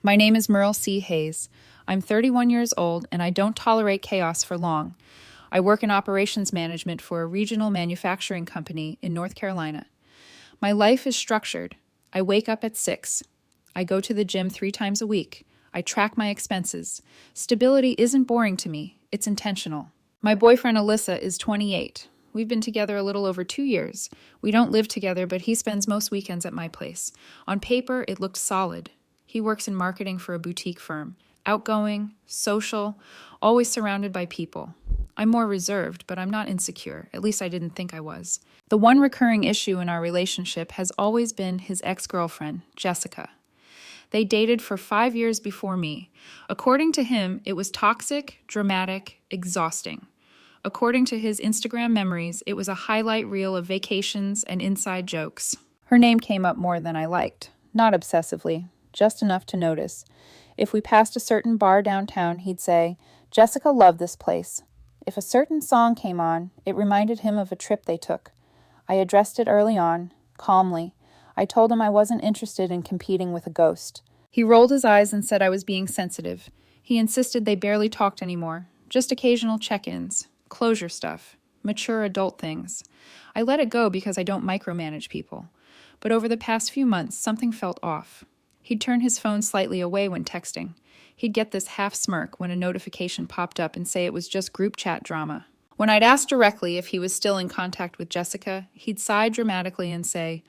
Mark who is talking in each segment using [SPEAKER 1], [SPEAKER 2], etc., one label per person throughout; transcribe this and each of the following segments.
[SPEAKER 1] My name is Merle C. Hayes. I'm 31 years old and I don't tolerate chaos for long. I work in operations management for a regional manufacturing company in North Carolina. My life is structured. I wake up at 6. I go to the gym 3 times a week. I track my expenses. Stability isn't boring to me, it's intentional. My boyfriend Alyssa is 28. We've been together a little over 2 years. We don't live together, but he spends most weekends at my place. On paper, it looked solid. He works in marketing for a boutique firm. Outgoing, social, always surrounded by people. I'm more reserved, but I'm not insecure. At least I didn't think I was. The one recurring issue in our relationship has always been his ex-girlfriend, Jessica. They dated for 5 years before me. According to him, it was toxic, dramatic, exhausting. According to his Instagram memories, it was a highlight reel of vacations and inside jokes. Her name came up more than I liked. Not obsessively, just enough to notice. If we passed a certain bar downtown, he'd say, "Jessica loved this place." If a certain song came on, it reminded him of a trip they took. I addressed it early on, calmly. I told him I wasn't interested in competing with a ghost. He rolled his eyes and said I was being sensitive. He insisted they barely talked anymore, just occasional check-ins, closure stuff, mature adult things. I let it go because I don't micromanage people. But over the past few months, something felt off. He'd turn his phone slightly away when texting. He'd get this half smirk when a notification popped up and say it was just group chat drama. When I'd ask directly if he was still in contact with Jessica, he'd sigh dramatically and say,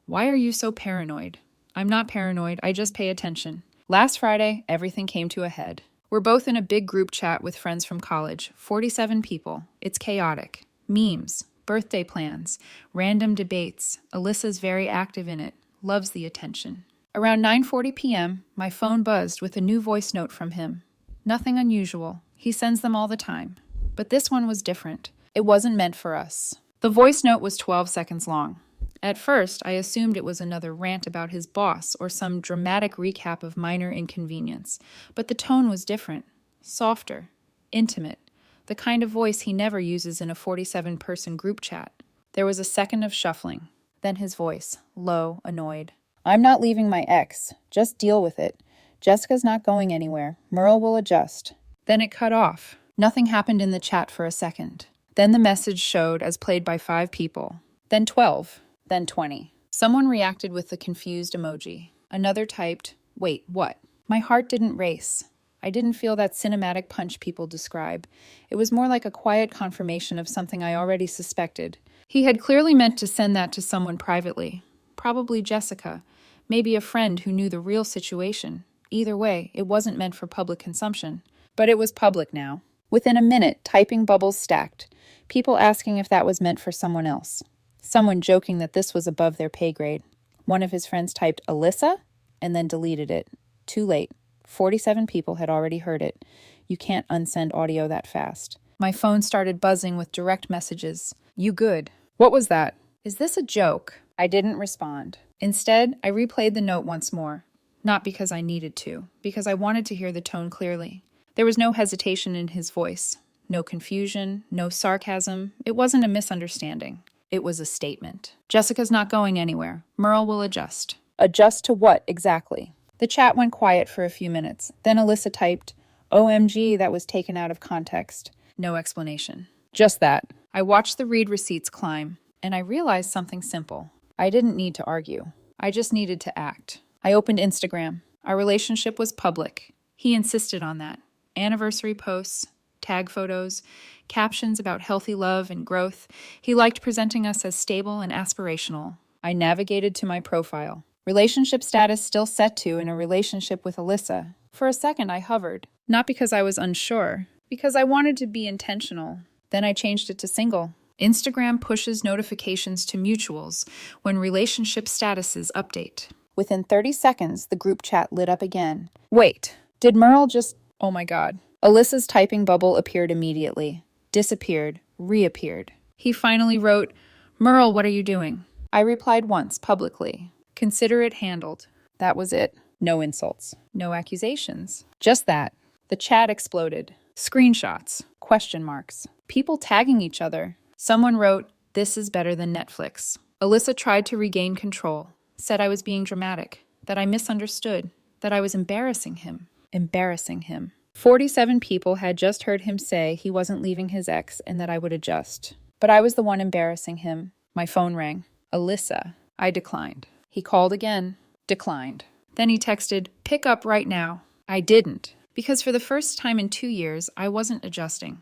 [SPEAKER 1] "Why are you so paranoid?" I'm not paranoid, I just pay attention. Last Friday, everything came to a head. We're both in a big group chat with friends from college, 47 people. It's chaotic. Memes, birthday plans, random debates. Alyssa's very active in it, loves the attention. Around 9:40 p.m., my phone buzzed with a new voice note from him. Nothing unusual. He sends them all the time. But this one was different. It wasn't meant for us. The voice note was 12 seconds long. At first, I assumed it was another rant about his boss or some dramatic recap of minor inconvenience. But the tone was different. Softer. Intimate. The kind of voice he never uses in a 47-person group chat. There was a second of shuffling. Then his voice, low, annoyed. "I'm not leaving my ex. Just deal with it. Jessica's not going anywhere. Merle will adjust." Then it cut off. Nothing happened in the chat for a second. Then the message showed as played by 5 people. Then 12. Then 20. Someone reacted with the confused emoji. Another typed, "Wait, what?" My heart didn't race. I didn't feel that cinematic punch people describe. It was more like a quiet confirmation of something I already suspected. He had clearly meant to send that to someone privately. Probably Jessica. Maybe a friend who knew the real situation. Either way, it wasn't meant for public consumption. But it was public now. Within a minute, typing bubbles stacked. People asking if that was meant for someone else. Someone joking that this was above their pay grade. One of his friends typed Alyssa and then deleted it. Too late. 47 people had already heard it. You can't unsend audio that fast. My phone started buzzing with direct messages. "You good? What was that? Is this a joke?" I didn't respond. Instead, I replayed the note once more. Not because I needed to, because I wanted to hear the tone clearly. There was no hesitation in his voice. No confusion, no sarcasm. It wasn't a misunderstanding. It was a statement. "Jessica's not going anywhere. Merle will adjust." Adjust to what, exactly? The chat went quiet for a few minutes. Then Alyssa typed, "OMG, that was taken out of context." No explanation. Just that. I watched the read receipts climb, and I realized something simple. I didn't need to argue. I just needed to act. I opened Instagram. Our relationship was public. He insisted on that. Anniversary posts, tag photos, captions about healthy love and growth. He liked presenting us as stable and aspirational. I navigated to my profile. Relationship status still set to in a relationship with Alyssa. For a second, I hovered. Not because I was unsure, because I wanted to be intentional. Then I changed it to single. Instagram pushes notifications to mutuals when relationship statuses update. Within 30 seconds, the group chat lit up again. Wait, did Merle just... Oh my God. Alyssa's typing bubble appeared immediately. Disappeared. Reappeared. He finally wrote, "Merle, what are you doing?" I replied once, publicly. Consider it handled. That was it. No insults. No accusations. Just that. The chat exploded. Screenshots. Question marks. People tagging each other. Someone wrote, "This is better than Netflix." Alyssa tried to regain control. Said I was being dramatic. That I misunderstood. that I was embarrassing him. Embarrassing him. 47 people had just heard him say he wasn't leaving his ex and that I would adjust. But I was the one embarrassing him. My phone rang. Alyssa. I declined. He called again. Declined. Then he texted, "Pick up right now." I didn't, because for the first time in 2 years, I wasn't adjusting.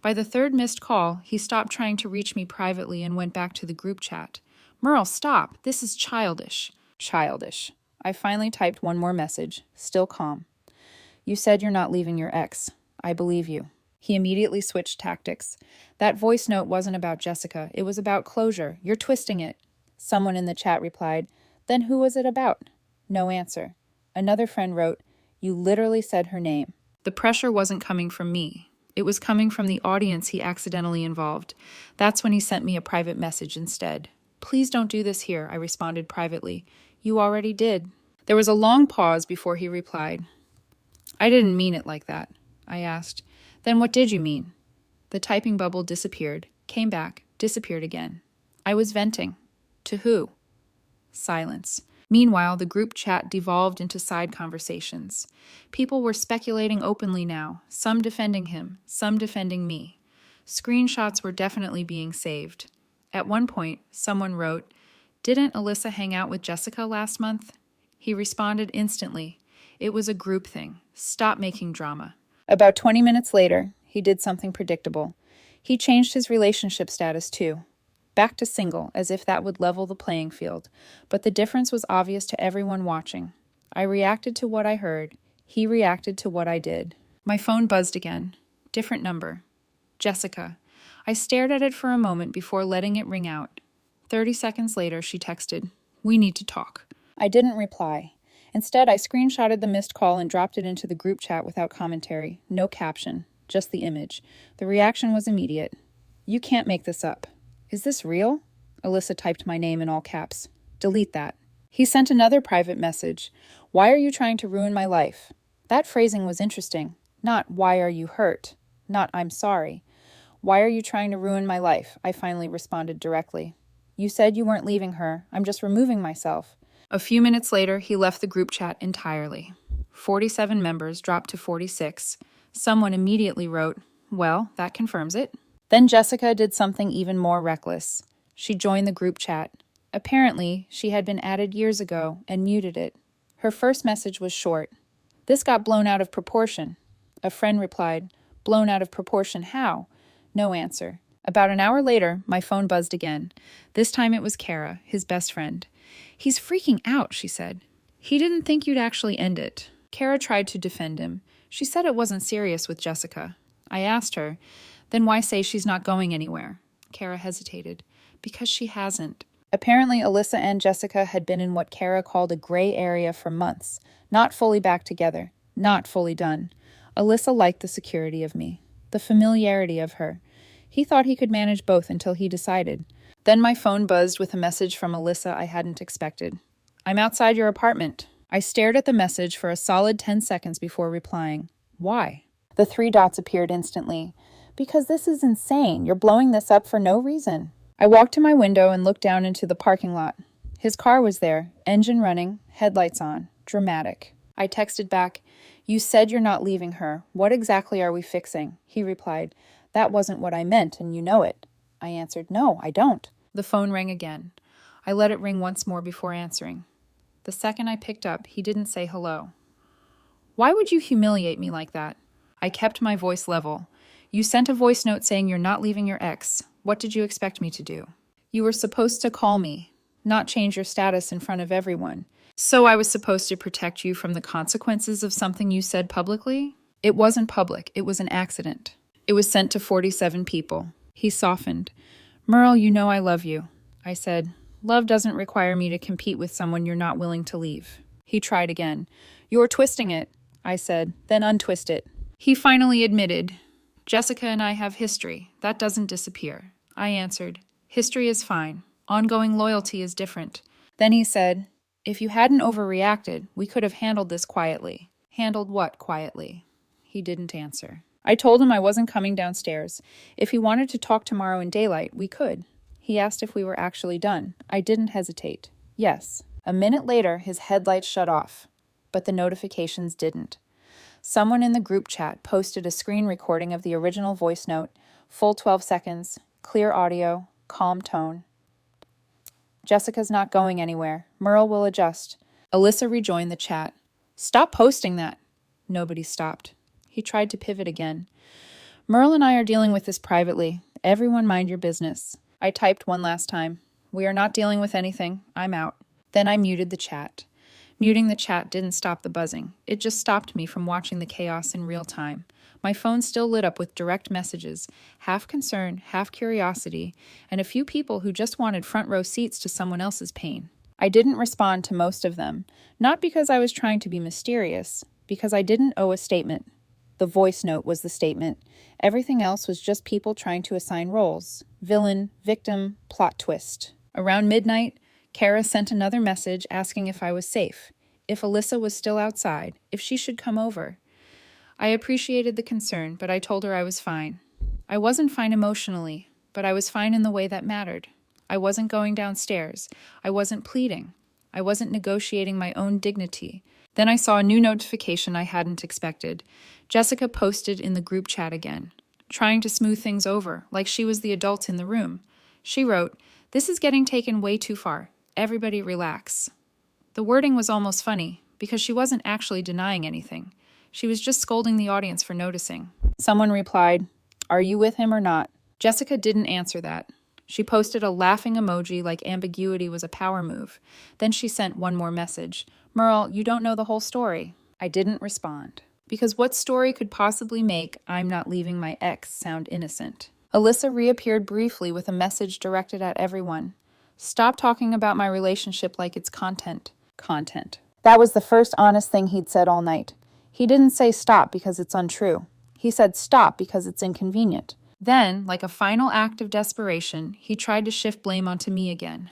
[SPEAKER 1] By the third missed call, he stopped trying to reach me privately and went back to the group chat. "Merle, stop. This is childish." Childish. I finally typed one more message, still calm. "You said you're not leaving your ex. I believe you." He immediately switched tactics. "That voice note wasn't about Jessica. It was about closure. You're twisting it." Someone in the chat replied, "Then who was it about?" No answer. Another friend wrote, "You literally said her name." The pressure wasn't coming from me. It was coming from the audience he accidentally involved. That's when he sent me a private message instead. "Please don't do this here," I responded privately. "You already did." There was a long pause before he replied. "I didn't mean it like that." I asked, "Then what did you mean?" The typing bubble disappeared, came back, disappeared again. I was venting. To who? Silence. Meanwhile, the group chat devolved into side conversations. People were speculating openly now, some defending him, some defending me. Screenshots were definitely being saved. At one point, someone wrote, "Didn't Alyssa hang out with Jessica last month?" He responded instantly, "It was a group thing. Stop making drama." About 20 minutes later, he did something predictable. He changed his relationship status too. Back to single, as if that would level the playing field. But the difference was obvious to everyone watching. I reacted to what I heard. He reacted to what I did. My phone buzzed again. Different number. Jessica. I stared at it for a moment before letting it ring out. 30 seconds later, she texted, "We need to talk." I didn't reply. Instead, I screenshotted the missed call and dropped it into the group chat without commentary. No caption, just the image. The reaction was immediate. "You can't make this up." "Is this real?" Alyssa typed my name in all caps. "Delete that." He sent another private message. "Why are you trying to ruin my life?" That phrasing was interesting. Not, "Why are you hurt?" Not, "I'm sorry." "Why are you trying to ruin my life?" I finally responded directly. "You said you weren't leaving her. I'm just removing myself." A few minutes later, he left the group chat entirely. 47 members dropped to 46. Someone immediately wrote, "Well, that confirms it." Then Jessica did something even more reckless. She joined the group chat. Apparently, she had been added years ago and muted it. Her first message was short. "This got blown out of proportion." A friend replied, "Blown out of proportion how?" No answer. About an hour later, my phone buzzed again. This time it was Kara, his best friend. "He's freaking out," she said. "He didn't think you'd actually end it." Kara tried to defend him. She said it wasn't serious with Jessica. I asked her, "Then why say she's not going anywhere?" Kara hesitated. "Because she hasn't." Apparently, Alyssa and Jessica had been in what Kara called a gray area for months, not fully back together, not fully done. Alyssa liked the security of me, the familiarity of her. He thought he could manage both until he decided. Then my phone buzzed with a message from Alyssa I hadn't expected. "I'm outside your apartment." I stared at the message for a solid 10 seconds before replying. "Why?" The 3 dots appeared instantly. "Because this is insane. You're blowing this up for no reason." I walked to my window and looked down into the parking lot. His car was there, engine running, headlights on. Dramatic. I texted back, "You said you're not leaving her. What exactly are we fixing?" He replied, "That wasn't what I meant, and you know it." I answered, "No, I don't." The phone rang again. I let it ring once more before answering. The second I picked up, he didn't say hello. "Why would you humiliate me like that?" I kept my voice level. "You sent a voice note saying you're not leaving your ex. What did you expect me to do?" "You were supposed to call me, not change your status in front of everyone." "So I was supposed to protect you from the consequences of something you said publicly?" "It wasn't public. It was an accident." It was sent to 47 people. He softened. "Merle, you know I love you." I said, "Love doesn't require me to compete with someone you're not willing to leave." He tried again. "You're twisting it." I said, "Then untwist it." He finally admitted, "Jessica and I have history. That doesn't disappear." I answered, "History is fine. Ongoing loyalty is different." Then he said, "If you hadn't overreacted, we could have handled this quietly." Handled what quietly? He didn't answer. I told him I wasn't coming downstairs. If he wanted to talk tomorrow in daylight, we could. He asked if we were actually done. I didn't hesitate. Yes. A minute later, his headlights shut off. but the notifications didn't. Someone in the group chat posted a screen recording of the original voice note, full 12 seconds, clear audio, calm tone. Jessica's not going anywhere. Merle will adjust. Alyssa rejoined the chat. Stop posting that. Nobody stopped. He tried to pivot again. Merle and I are dealing with this privately. Everyone mind your business. I typed one last time. We are not dealing with anything. I'm out. Then I muted the chat. Muting the chat didn't stop the buzzing. It just stopped me from watching the chaos in real time. My phone still lit up with direct messages, half concern, half curiosity, and a few people who just wanted front row seats to someone else's pain. I didn't respond to most of them, not because I was trying to be mysterious, because I didn't owe a statement. The voice note was the statement. Everything else was just people trying to assign roles. Villain, victim, plot twist. Around midnight, Kara sent another message asking if I was safe, if Alyssa was still outside, if she should come over. I appreciated the concern, but I told her I was fine. I wasn't fine emotionally, but I was fine in the way that mattered. I wasn't going downstairs. I wasn't pleading. I wasn't negotiating my own dignity. Then I saw a new notification I hadn't expected. Jessica posted in the group chat again, trying to smooth things over, like she was the adult in the room. She wrote, "This is getting taken way too far. Everybody relax." The wording was almost funny, because she wasn't actually denying anything. She was just scolding the audience for noticing. Someone replied, "Are you with him or not?" Jessica didn't answer that. She posted a laughing emoji like ambiguity was a power move. Then she sent one more message. "Merle, you don't know the whole story." I didn't respond. Because what story could possibly make "I'm not leaving my ex" sound innocent? Alyssa reappeared briefly with a message directed at everyone. Stop talking about my relationship like it's content. Content. That was the first honest thing he'd said all night. He didn't say stop because it's untrue. He said stop because it's inconvenient. Then, like a final act of desperation, he tried to shift blame onto me again.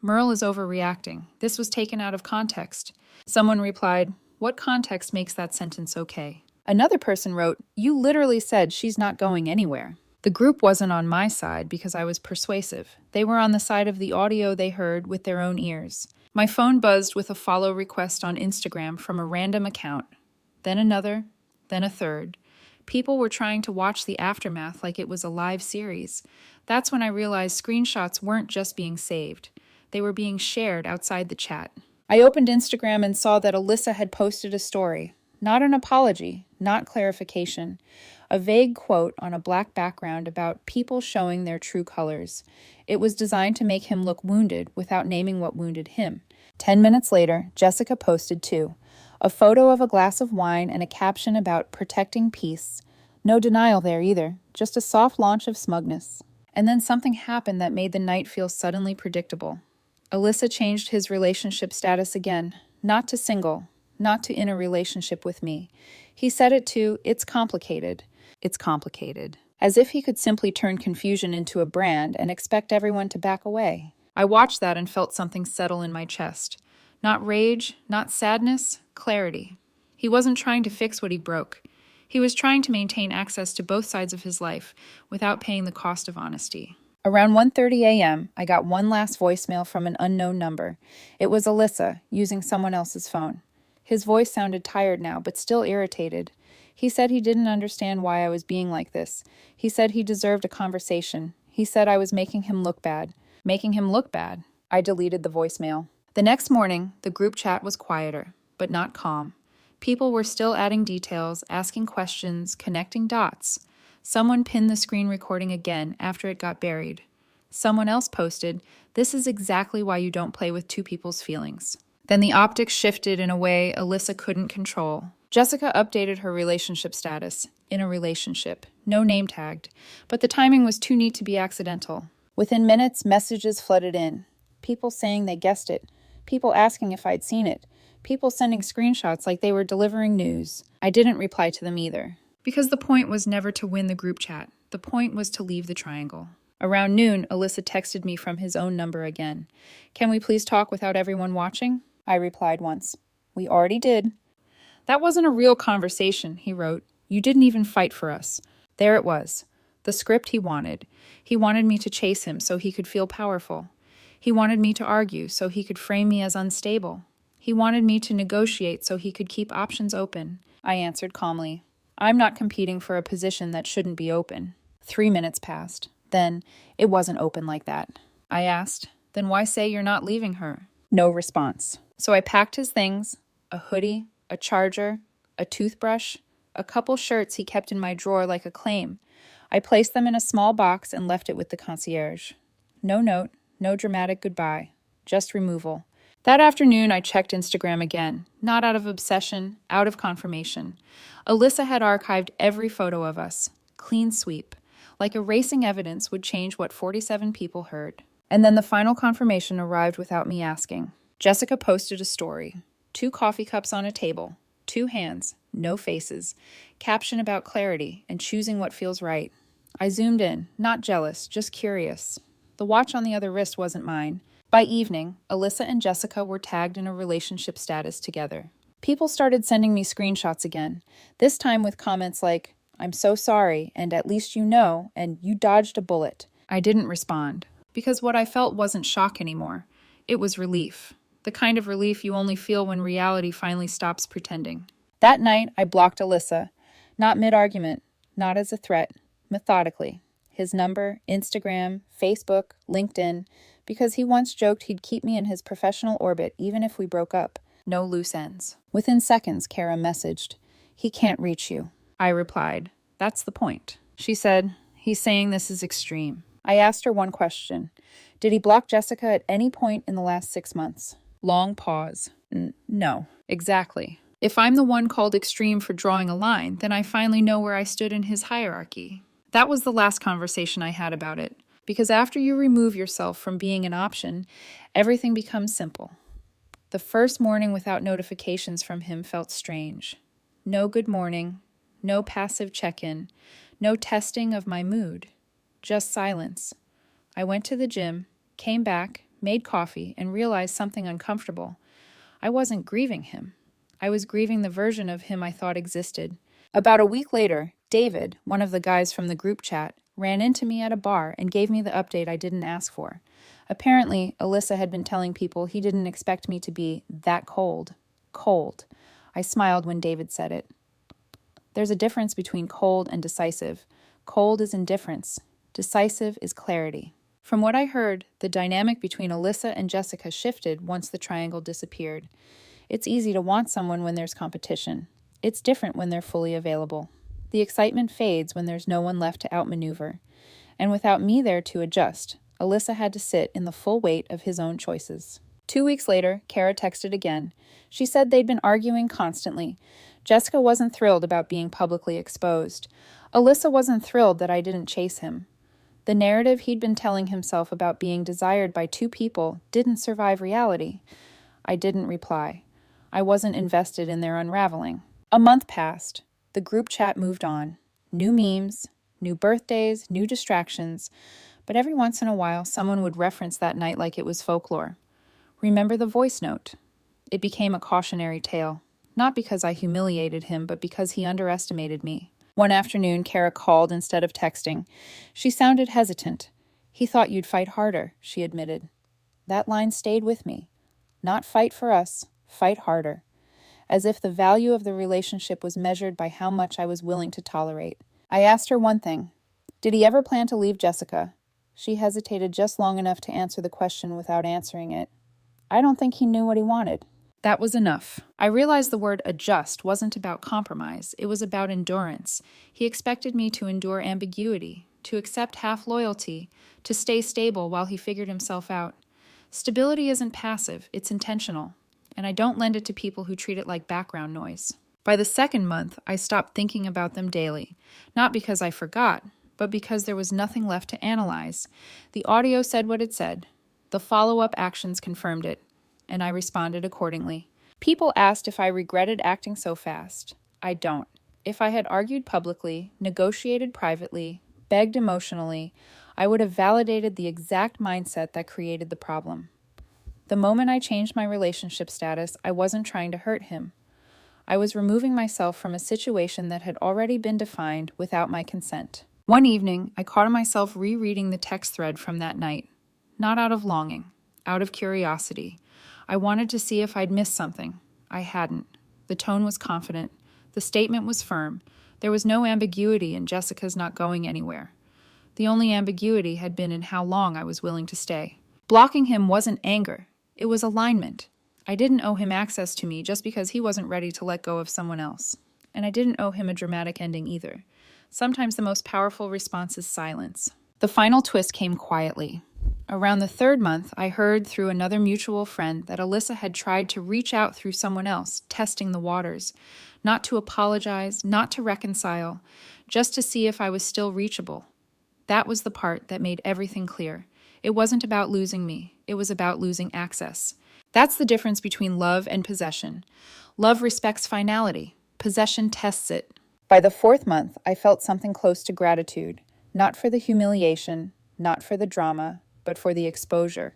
[SPEAKER 1] Merle is overreacting. This was taken out of context. Someone replied, "What context makes that sentence okay?" Another person wrote, "You literally said she's not going anywhere." The group wasn't on my side because I was persuasive. They were on the side of the audio they heard with their own ears. My phone buzzed with a follow request on Instagram from a random account. Then another, then a third. People were trying to watch the aftermath like it was a live series. That's when I realized screenshots weren't just being saved. They were being shared outside the chat. I opened Instagram and saw that Alyssa had posted a story. Not an apology, not clarification. A vague quote on a black background about people showing their true colors. It was designed to make him look wounded without naming what wounded him. 10 minutes later, Jessica posted too. A photo of a glass of wine and a caption about protecting peace. No denial there either, just a soft launch of smugness. And then something happened that made the night feel suddenly predictable. Alyssa changed his relationship status again, not to single, not to in a relationship with me. He set it to, it's complicated. It's complicated. As if he could simply turn confusion into a brand and expect everyone to back away. I watched that and felt something settle in my chest. Not rage, not sadness, clarity. He wasn't trying to fix what he broke. He was trying to maintain access to both sides of his life without paying the cost of honesty. Around 1:30 a.m., I got one last voicemail from an unknown number. It was Alyssa, using someone else's phone. His voice sounded tired now, but still irritated. He said he didn't understand why I was being like this. He said he deserved a conversation. He said I was making him look bad. Making him look bad. I deleted the voicemail. The next morning, the group chat was quieter, but not calm. People were still adding details, asking questions, connecting dots. Someone pinned the screen recording again after it got buried. Someone else posted, "This is exactly why you don't play with two people's feelings." Then the optics shifted in a way Alyssa couldn't control. Jessica updated her relationship status. In a relationship. No name tagged. But the timing was too neat to be accidental. Within minutes, messages flooded in. People saying they guessed it. People asking if I'd seen it. People sending screenshots like they were delivering news. I didn't reply to them either. Because the point was never to win the group chat. The point was to leave the triangle. Around noon, Alyssa texted me from his own number again. "Can we please talk without everyone watching?" I replied once. "We already did." "That wasn't a real conversation," he wrote. "You didn't even fight for us." There it was. The script he wanted. He wanted me to chase him so he could feel powerful. He wanted me to argue so he could frame me as unstable. He wanted me to negotiate so he could keep options open. I answered calmly. I'm not competing for a position that shouldn't be open. 3 minutes passed. Then, it wasn't open like that. I asked, then why say you're not leaving her? No response. So I packed his things, a hoodie, a charger, a toothbrush, a couple shirts he kept in my drawer like a claim. I placed them in a small box and left it with the concierge. No note, no dramatic goodbye, just removal. That afternoon, I checked Instagram again, not out of obsession, out of confirmation. Alyssa had archived every photo of us. Clean sweep. Like erasing evidence would change what 47 people heard. And then the final confirmation arrived without me asking. Jessica posted a story. 2 coffee cups on a table. 2 hands. No faces. Caption about clarity and choosing what feels right. I zoomed in, not jealous, just curious. The watch on the other wrist wasn't mine. By evening, Alyssa and Jessica were tagged in a relationship status together. People started sending me screenshots again, this time with comments like, I'm so sorry, and at least you know, and you dodged a bullet. I didn't respond, because what I felt wasn't shock anymore. It was relief. The kind of relief you only feel when reality finally stops pretending. That night, I blocked Alyssa. Not mid-argument, not as a threat, methodically. His number, Instagram, Facebook, LinkedIn, because he once joked he'd keep me in his professional orbit even if we broke up. No loose ends. Within seconds, Kara messaged, he can't reach you. I replied, that's the point. She said, he's saying this is extreme. I asked her one question. Did he block Jessica at any point in the last 6 months? Long pause. No. Exactly. If I'm the one called extreme for drawing a line, then I finally know where I stood in his hierarchy. That was the last conversation I had about it. Because after you remove yourself from being an option, everything becomes simple. The first morning without notifications from him felt strange. No good morning, no passive check-in, no testing of my mood, just silence. I went to the gym, came back, made coffee, and realized something uncomfortable. I wasn't grieving him. I was grieving the version of him I thought existed. About a week later, David, one of the guys from the group chat, ran into me at a bar and gave me the update I didn't ask for. Apparently, Alyssa had been telling people he didn't expect me to be that cold. Cold. I smiled when David said it. There's a difference between cold and decisive. Cold is indifference. Decisive is clarity. From what I heard, the dynamic between Alyssa and Jessica shifted once the triangle disappeared. It's easy to want someone when there's competition. It's different when they're fully available. The excitement fades when there's no one left to outmaneuver. And without me there to adjust, Alyssa had to sit in the full weight of his own choices. 2 weeks later, Kara texted again. She said they'd been arguing constantly. Jessica wasn't thrilled about being publicly exposed. Alyssa wasn't thrilled that I didn't chase him. The narrative he'd been telling himself about being desired by 2 people didn't survive reality. I didn't reply. I wasn't invested in their unraveling. A month passed. The group chat moved on. New memes, new birthdays, new distractions, but every once in a while someone would reference that night like it was folklore. Remember the voice note? It became a cautionary tale, not because I humiliated him, but because he underestimated me. One afternoon, Kara called instead of texting. She sounded hesitant. He thought you'd fight harder, she admitted. That line stayed with me. Not fight for us, fight harder. As if the value of the relationship was measured by how much I was willing to tolerate. I asked her one thing. Did he ever plan to leave Jessica? She hesitated just long enough to answer the question without answering it. I don't think he knew what he wanted. That was enough. I realized the word adjust wasn't about compromise. It was about endurance. He expected me to endure ambiguity, to accept half loyalty, to stay stable while he figured himself out. Stability isn't passive, it's intentional. And I don't lend it to people who treat it like background noise. By the second month, I stopped thinking about them daily, not because I forgot, but because there was nothing left to analyze. The audio said what it said. The follow-up actions confirmed it, and I responded accordingly. People asked if I regretted acting so fast. I don't. If I had argued publicly, negotiated privately, begged emotionally, I would have validated the exact mindset that created the problem. The moment I changed my relationship status, I wasn't trying to hurt him. I was removing myself from a situation that had already been defined without my consent. One evening, I caught myself rereading the text thread from that night. Not out of longing, out of curiosity. I wanted to see if I'd missed something. I hadn't. The tone was confident. The statement was firm. There was no ambiguity in Jessica's not going anywhere. The only ambiguity had been in how long I was willing to stay. Blocking him wasn't anger. It was alignment. I didn't owe him access to me just because he wasn't ready to let go of someone else. And I didn't owe him a dramatic ending either. Sometimes the most powerful response is silence. The final twist came quietly. Around the third month, I heard through another mutual friend that Alyssa had tried to reach out through someone else, testing the waters. Not to apologize, not to reconcile, just to see if I was still reachable. That was the part that made everything clear. It wasn't about losing me. It was about losing access. That's the difference between love and possession. Love respects finality. Possession tests it. By the fourth month, I felt something close to gratitude. Not for the humiliation, not for the drama, but for the exposure.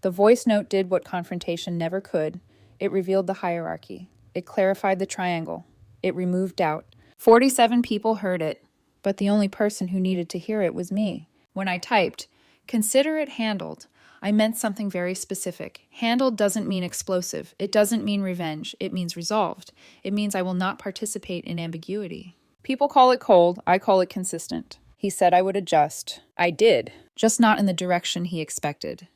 [SPEAKER 1] The voice note did what confrontation never could. It revealed the hierarchy. It clarified the triangle. It removed doubt. 47 people heard it, but the only person who needed to hear it was me. When I typed, "Consider it handled," I meant something very specific. Handled doesn't mean explosive. It doesn't mean revenge. It means resolved. It means I will not participate in ambiguity. People call it cold. I call it consistent. He said I would adjust. I did, just not in the direction he expected.